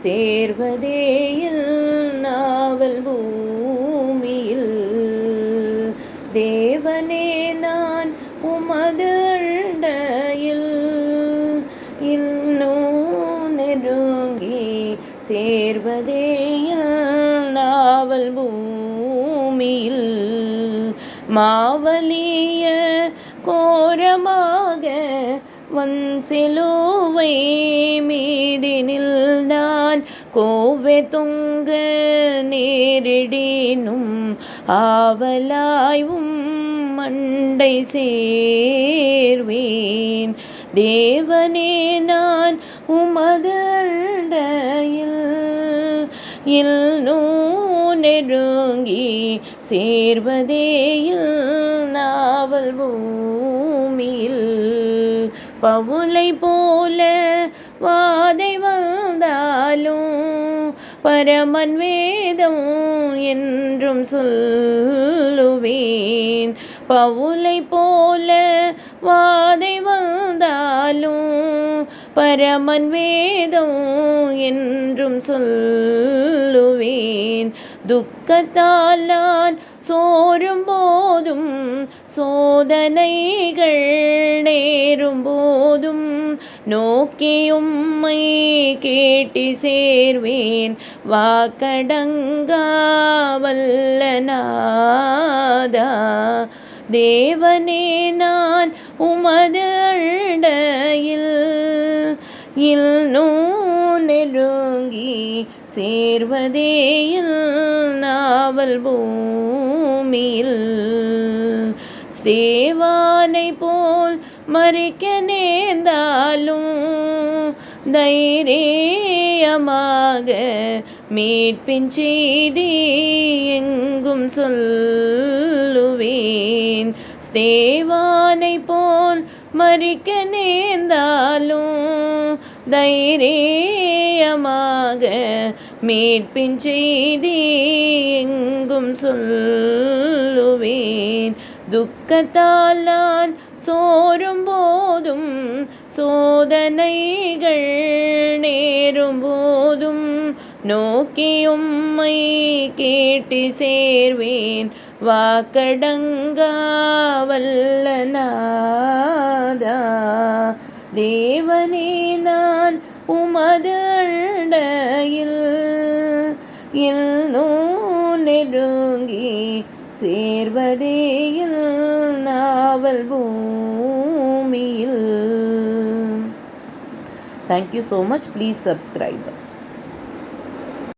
சேர்வதே நாவல் பூமியில். தேவனே நான் உமது அண்டையில் இன்னும் நெருங்கி சேர்வதே நாவல் பூமியில். மாவலிய கோரமாக சிலுவை மீதினில் நான் கோவை தொங்க நேரிடினும் ஆவலாயும் மண்டை சேர்வேன். தேவனே நான் உமது அண்டையில் இன்னும் நெருங்கி சேர்வதே நாவல் பூமியில். பவுலை போல வாதை வந்தாலும் பரமன் வேதம் என்றும் சொல்லுவேன். பவுலை போல வாதை வந்தாலும் பரமன் வேதம் என்றும் சொல்லுவேன். துக்கத்தால் நான் சோரும் போதும் சோதனைகள் நேரும் போதும் நோக்கியும்மை கேட்டி சேர்வேன். வாக்கடங்கா வல்ல நாதா, தேவனே நான் உமது அண்டையில் இன்னும் நெருங்கி சேர்வதே நாவல் பூமியில். ஸ்தேவானை போல் மறிக்க நேர்ந்தாலும் தைரியமாக மீட்பின் செய்தி எங்கும் சொல்லுவேன். ஸ்தேவானை போல் மறிக்க நேர்ந்தாலும் தைரியமாக மீட்பின் செய்தி எங்கும் சொல்லுவேன். துக்கத்தால் நான் சோரும் போதும் சோதனைகள் நேரும் போதும் நோக்கியும்மை கேட்டி சேர்வேன். வாக்கடங்கா வல்ல நாதா, தேவனே நான் உமது அண்டையில் இன்னும் நெருங்கி சேர்வதே நாவல் பூமியில். Thank you so much. Please subscribe.